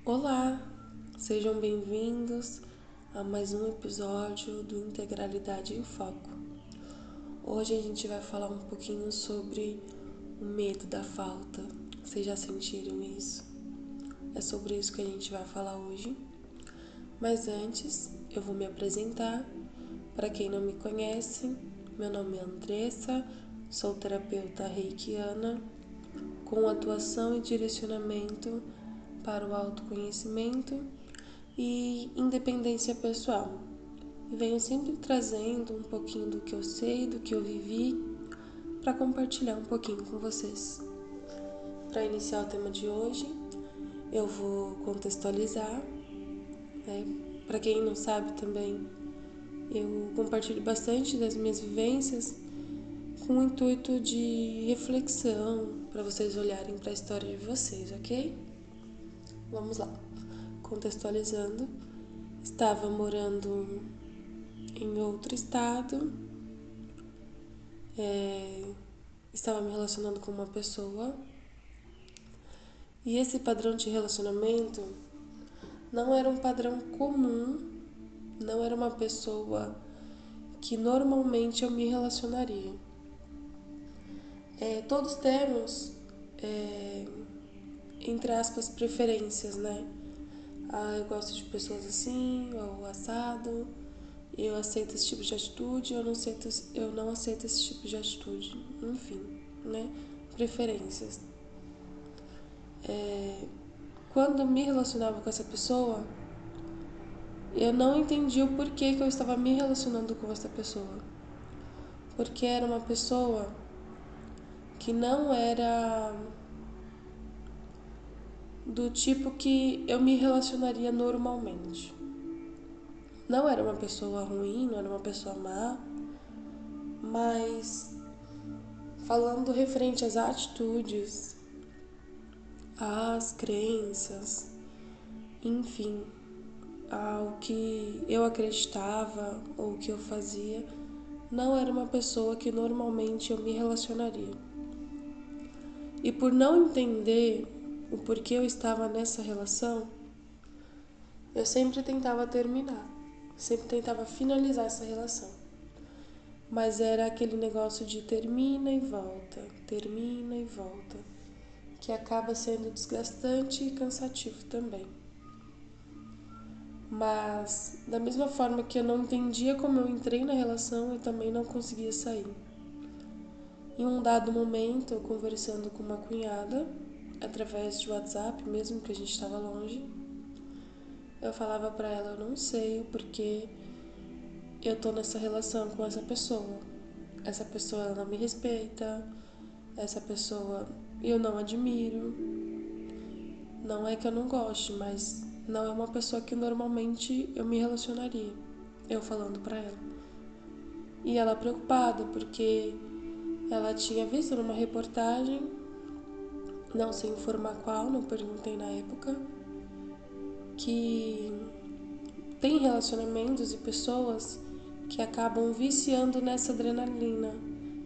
Olá, sejam bem-vindos a mais um episódio do Integralidade em Foco. Hoje a gente vai falar um pouquinho sobre o medo da falta. Vocês já sentiram isso? É sobre isso que a gente vai falar hoje. Mas antes, eu vou me apresentar. Para quem não me conhece, meu nome é Andressa, sou terapeuta reikiana, com atuação e direcionamento para o autoconhecimento e independência pessoal. E venho sempre trazendo um pouquinho do que eu sei, do que eu vivi, para compartilhar um pouquinho com vocês. Para iniciar o tema de hoje, eu vou contextualizar. Para quem não sabe também, eu compartilho bastante das minhas vivências com o intuito de reflexão, para vocês olharem para a história de vocês, ok? Vamos lá. Contextualizando, estava morando em outro estado, estava me relacionando com uma pessoa e esse padrão de relacionamento não era um padrão comum, não era uma pessoa que normalmente eu me relacionaria. Todos temos, entre aspas, preferências, né? Eu gosto de pessoas assim, ou assado, eu aceito esse tipo de atitude, eu não aceito esse tipo de atitude, enfim, né? Preferências. Quando eu me relacionava com essa pessoa, eu não entendi o porquê que eu estava me relacionando com essa pessoa. Porque era uma pessoa que não era do tipo que eu me relacionaria normalmente. Não era uma pessoa ruim, não era uma pessoa má, mas falando referente às atitudes, às crenças, enfim, ao que eu acreditava ou que eu fazia, não era uma pessoa que normalmente eu me relacionaria. E por não entender o porquê eu estava nessa relação, eu sempre tentava terminar, sempre tentava finalizar essa relação. Mas era aquele negócio de termina e volta, que acaba sendo desgastante e cansativo também. Mas, da mesma forma que eu não entendia como eu entrei na relação, eu também não conseguia sair. Em um dado momento, eu conversando com uma cunhada, através de WhatsApp, mesmo que a gente estava longe, eu falava pra ela, eu não sei o porquê eu tô nessa relação com essa pessoa. Essa pessoa ela não me respeita, essa pessoa eu não admiro. Não é que eu não goste, mas não é uma pessoa que normalmente eu me relacionaria. Eu falando pra ela. E ela preocupada porque ela tinha visto numa reportagem, não sei informar qual, não perguntei na época, que tem relacionamentos e pessoas que acabam viciando nessa adrenalina,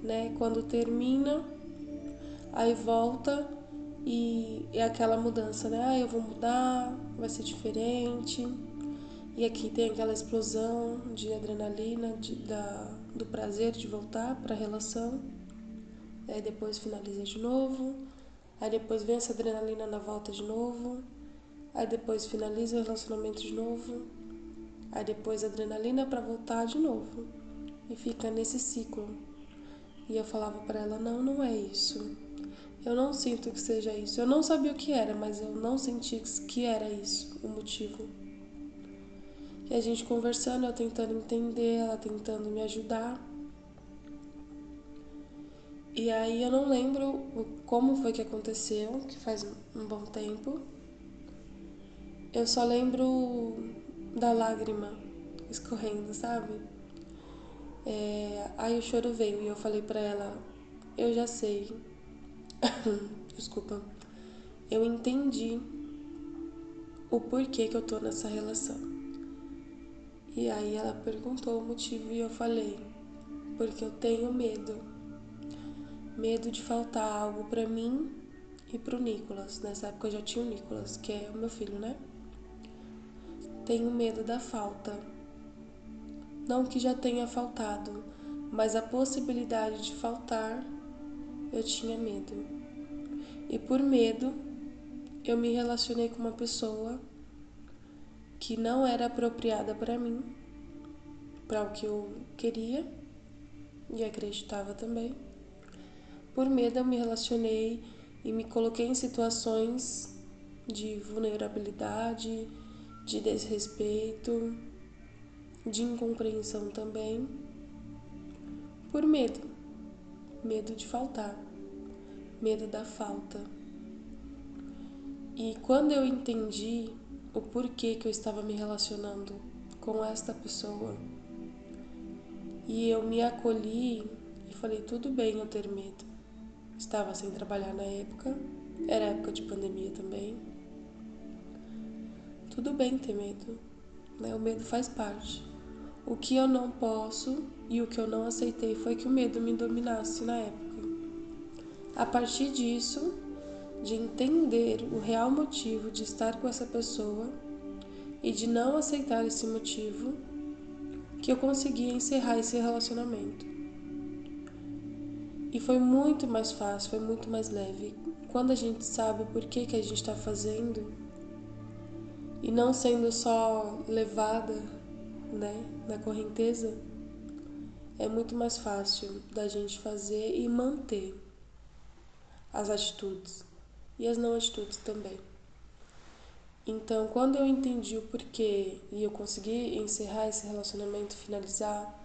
né? Quando termina, aí volta e é aquela mudança, né? Eu vou mudar, vai ser diferente. E aqui tem aquela explosão de adrenalina, do prazer de voltar para a relação. Aí depois finaliza de novo. Aí depois vem essa adrenalina na volta de novo. Aí depois finaliza o relacionamento de novo. Aí depois adrenalina para voltar de novo. E fica nesse ciclo. E eu falava para ela, não, não é isso. Eu não sinto que seja isso. Eu não sabia o que era, mas eu não senti que era isso, o motivo. E a gente conversando, eu tentando entender, ela tentando me ajudar. E aí eu não lembro como foi que aconteceu, que faz um bom tempo. Eu só lembro da lágrima escorrendo, sabe? Aí o choro veio e eu falei pra ela, eu já sei. Desculpa. Eu entendi o porquê que eu tô nessa relação. E aí ela perguntou o motivo e eu falei, porque eu tenho medo. Medo de faltar algo pra mim e pro Nicolas. Nessa época eu já tinha o Nicolas, que é o meu filho, né? Tenho medo da falta. Não que já tenha faltado, mas a possibilidade de faltar, eu tinha medo. E por medo, eu me relacionei com uma pessoa que não era apropriada para mim, para o que eu queria e acreditava também. Por medo, eu me relacionei e me coloquei em situações de vulnerabilidade, de desrespeito, de incompreensão também, por medo de faltar, medo da falta. E quando eu entendi o porquê que eu estava me relacionando com esta pessoa, e eu me acolhi e falei, tudo bem eu ter medo. Estava sem trabalhar na época, era época de pandemia também. Tudo bem ter medo, né? O medo faz parte. O que eu não posso e o que eu não aceitei foi que o medo me dominasse na época. A partir disso, de entender o real motivo de estar com essa pessoa e de não aceitar esse motivo, que eu consegui encerrar esse relacionamento. E foi muito mais fácil, foi muito mais leve. Quando a gente sabe por que a gente está fazendo e não sendo só levada, né, na correnteza, é muito mais fácil da gente fazer e manter as atitudes e as não atitudes também. Então, quando eu entendi o porquê e eu consegui encerrar esse relacionamento, finalizar,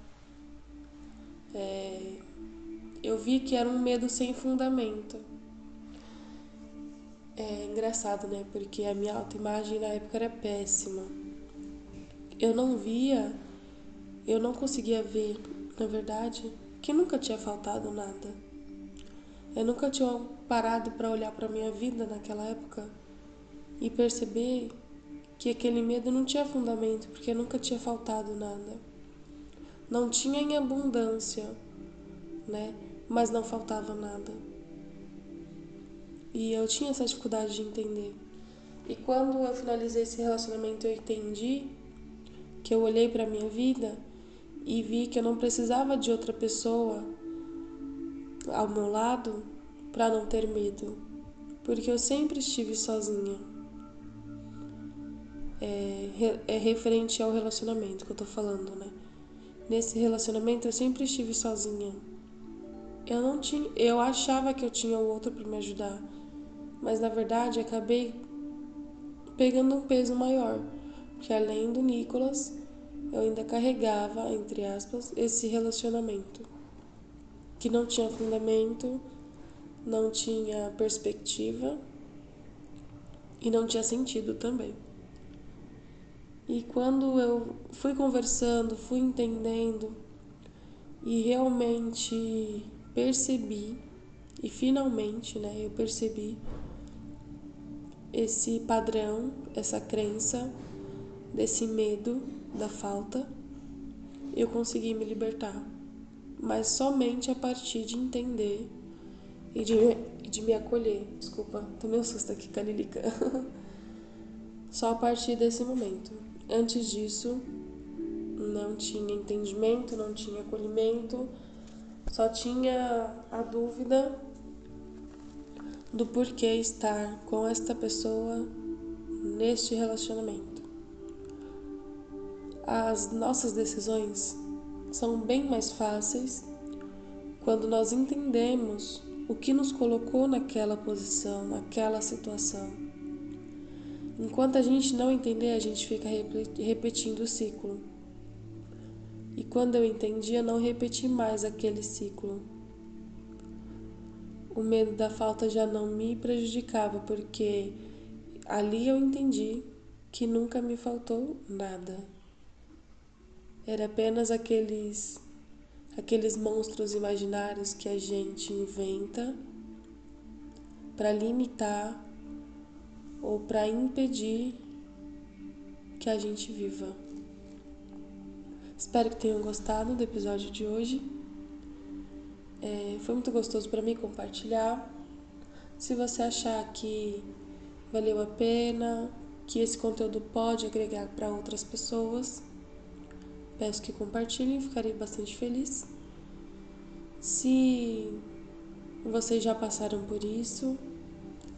eu vi que era um medo sem fundamento. É engraçado, né? Porque a minha autoimagem na época era péssima. Eu não conseguia ver, na verdade, que nunca tinha faltado nada. Eu nunca tinha parado para olhar para minha vida naquela época e perceber que aquele medo não tinha fundamento, porque nunca tinha faltado nada. Não tinha em abundância, né? Mas não faltava nada. E eu tinha essa dificuldade de entender. E quando eu finalizei esse relacionamento, eu entendi que eu olhei para minha vida e vi que eu não precisava de outra pessoa ao meu lado para não ter medo, porque eu sempre estive sozinha. É referente ao relacionamento que eu tô falando, né? Nesse relacionamento eu sempre estive sozinha. Eu achava que eu tinha o outro para me ajudar, mas na verdade acabei pegando um peso maior, porque além do Nicolas, eu ainda carregava, entre aspas, esse relacionamento que não tinha fundamento, não tinha perspectiva e não tinha sentido também. E quando eu fui conversando, fui entendendo e realmente percebi, e finalmente, né, eu percebi esse padrão, essa crença, desse medo da falta, eu consegui me libertar. Mas somente a partir de entender e de me acolher. Desculpa, tomei um susto aqui, Canilica. Só a partir desse momento. Antes disso, não tinha entendimento, não tinha acolhimento, só tinha a dúvida do porquê estar com esta pessoa neste relacionamento. As nossas decisões são bem mais fáceis quando nós entendemos o que nos colocou naquela posição, naquela situação. Enquanto a gente não entender, a gente fica repetindo o ciclo. E quando eu entendi, eu não repeti mais aquele ciclo. O medo da falta já não me prejudicava, porque ali eu entendi que nunca me faltou nada. Era apenas aqueles monstros imaginários que a gente inventa para limitar ou para impedir que a gente viva. Espero que tenham gostado do episódio de hoje. Foi muito gostoso para mim compartilhar. Se você achar que valeu a pena, que esse conteúdo pode agregar para outras pessoas, peço que compartilhem, ficarei bastante feliz. Se vocês já passaram por isso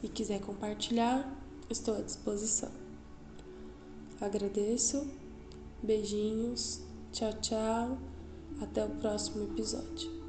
e quiser compartilhar, estou à disposição. Agradeço, beijinhos, tchau, tchau, até o próximo episódio.